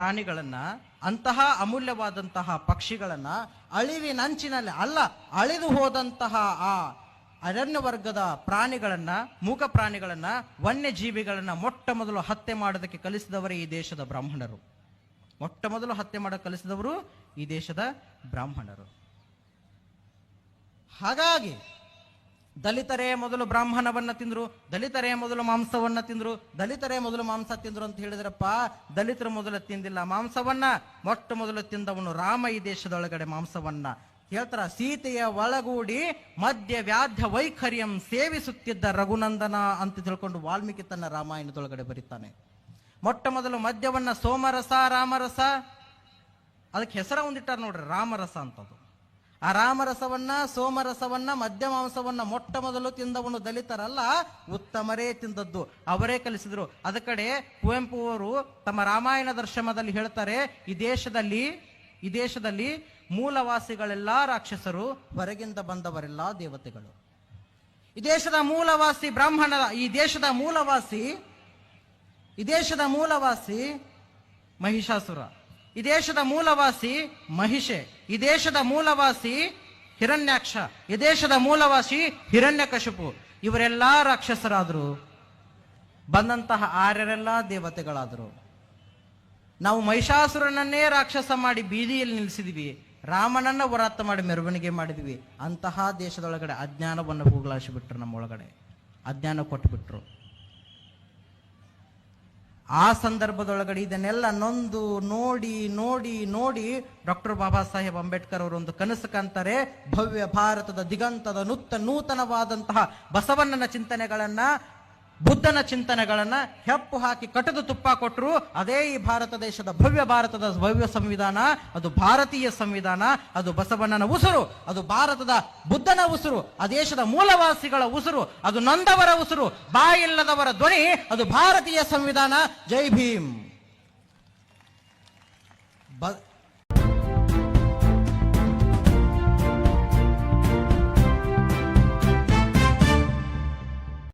ಪ್ರಾಣಿಗಳನ್ನ, ಅಂತಹ ಅಮೂಲ್ಯವಾದಂತಹ ಪಕ್ಷಿಗಳನ್ನ ಅಳಿವಿನಂಚಿನಲ್ಲಿ ಅಲ್ಲ, ಅಳಿದು ಹೋದಂತಹ ಆ ಅರಣ್ಯ ವರ್ಗದ ಪ್ರಾಣಿಗಳನ್ನ, ಮೂಕ ಪ್ರಾಣಿಗಳನ್ನ, ವನ್ಯಜೀವಿಗಳನ್ನ ಮೊಟ್ಟ ಮೊದಲು ಹತ್ಯೆ ಮಾಡೋದಕ್ಕೆ ಕಲಿಸಿದವರೇ ಈ ದೇಶದ ಬ್ರಾಹ್ಮಣರು. ಮೊಟ್ಟ ಮೊದಲು ಹತ್ಯೆ ಮಾಡಕ್ಕೆ ಕಲಿಸಿದವರು ಈ ದೇಶದ ಬ್ರಾಹ್ಮಣರು. ಹಾಗಾಗಿ ದಲಿತರೇ ಮೊದಲು ಬ್ರಾಹ್ಮಣವನ್ನ ತಿಂದ್ರು, ದಲಿತರೇ ಮೊದಲು ಮಾಂಸವನ್ನ ತಿಂದ್ರು, ದಲಿತರೇ ಮೊದಲು ಮಾಂಸ ತಿಂದ್ರು ಅಂತ ಹೇಳಿದ್ರಪ್ಪ. ದಲಿತರು ಮೊದಲು ತಿಂದಿಲ್ಲ ಮಾಂಸವನ್ನ. ಮೊಟ್ಟ ಮೊದಲು ತಿಂದವನು ರಾಮ ಈ ದೇಶದೊಳಗಡೆ ಮಾಂಸವನ್ನ. ಹೇಳ್ತಾರ, ಸೀತೆಯ ಒಳಗೂಡಿ ಮಧ್ಯ ವ್ಯಾಧ್ಯ ವೈಖರ್ಯಂ ಸೇವಿಸುತ್ತಿದ್ದ ರಘುನಂದನ ಅಂತ ತಿಳ್ಕೊಂಡು ವಾಲ್ಮೀಕಿ ತನ್ನ ರಾಮಾಯಣದೊಳಗಡೆ ಬರೀತಾನೆ. ಮೊಟ್ಟ ಮೊದಲು ಮದ್ಯವನ್ನ ಸೋಮರಸ, ರಾಮರಸ, ಅದಕ್ಕೆ ಹೆಸರ ಒಂದಿಟ್ಟಾರ ನೋಡ್ರಿ, ರಾಮರಸ ಅಂತದು. ಆ ರಾಮರಸವನ್ನ, ಸೋಮರಸವನ್ನ, ಮದ್ಯ ಮಾಂಸವನ್ನ ಮೊಟ್ಟ ಮೊದಲು ತಿಂದವನು ದಲಿತರಲ್ಲ, ಉತ್ತಮರೇ ತಿಂದದ್ದು, ಅವರೇ ಕಲಿಸಿದ್ರು. ಅದ ಕಡೆ ಕುವೆಂಪು ಅವರು ತಮ್ಮ ರಾಮಾಯಣ ದರ್ಶನದಲ್ಲಿ ಹೇಳ್ತಾರೆ, ಈ ದೇಶದಲ್ಲಿ ಮೂಲವಾಸಿಗಳೆಲ್ಲ ರಾಕ್ಷಸರು, ಹೊರಗಿಂದ ಬಂದವರೆಲ್ಲ ದೇವತೆಗಳು. ಈ ದೇಶದ ಮೂಲವಾಸಿ ಬ್ರಾಹ್ಮಣ, ಈ ದೇಶದ ಮೂಲವಾಸಿ ಮಹಿಷಾಸುರ, ಈ ದೇಶದ ಮೂಲವಾಸಿ ಮಹಿಷೆ, ಈ ದೇಶದ ಮೂಲವಾಸಿ ಹಿರಣ್ಯಾಕ್ಷ, ಈ ದೇಶದ ಮೂಲವಾಸಿ ಹಿರಣ್ಯಕಶಿಪು. ಇವರೆಲ್ಲ ರಾಕ್ಷಸರಾದ್ರು, ಬಂದಂತಹ ಆರ್ಯರೆಲ್ಲ ದೇವತೆಗಳಾದರು. ನಾವು ಮಹಿಷಾಸುರನನ್ನೇ ರಾಕ್ಷಸ ಮಾಡಿ ಬೀದಿಯಲ್ಲಿ ನಿಲ್ಲಿಸಿದ್ವಿ, ರಾಮನನ್ನ ವರಾತ ಮಾಡಿ ಮೆರವಣಿಗೆ ಮಾಡಿದ್ವಿ. ಅಂತಹ ದೇಶದೊಳಗಡೆ ಅಜ್ಞಾನವನ್ನು ಹೋಗಲಾಡಿಸಿಬಿಟ್ರು, ನಮ್ಮೊಳಗಡೆ ಅಜ್ಞಾನ ಕೊಟ್ಟುಬಿಟ್ರು. ಆ ಸಂದರ್ಭದೊಳಗಡೆ ಇದನ್ನೆಲ್ಲ ನೊಂದು ನೋಡಿ ನೋಡಿ ನೋಡಿ ಡಾಕ್ಟರ್ ಬಾಬಾ ಸಾಹೇಬ್ ಅಂಬೇಡ್ಕರ್ ಅವರು ಒಂದು ಕನಸು ಕಾಣ್ತಾರೆ. ಭವ್ಯ ಭಾರತದ ದಿಗಂತದ ನೂತನವಾದಂತಹ ಬಸವಣ್ಣನ ಚಿಂತನೆಗಳನ್ನ, ಬುದ್ಧನ ಚಿಂತನೆಗಳನ್ನ ಹೆಪ್ಪು ಹಾಕಿ ಕಟದು ತುಪ್ಪ ಕೊಟ್ಟರು. ಅದೇ ಈ ಭಾರತ ದೇಶದ ಭವ್ಯ ಸಂವಿಧಾನ. ಅದು ಭಾರತೀಯ ಸಂವಿಧಾನ, ಅದು ಬಸವಣ್ಣನ ಉಸಿರು, ಅದು ಭಾರತದ ಬುದ್ಧನ ಉಸಿರು, ಆ ದೇಶದ ಮೂಲವಾಸಿಗಳ ಉಸಿರು, ಅದು ನೊಂದವರ ಉಸಿರು, ಬಾಯಿಲ್ಲದವರ ಧ್ವನಿ, ಅದು ಭಾರತೀಯ ಸಂವಿಧಾನ. ಜೈ ಭೀಮ್.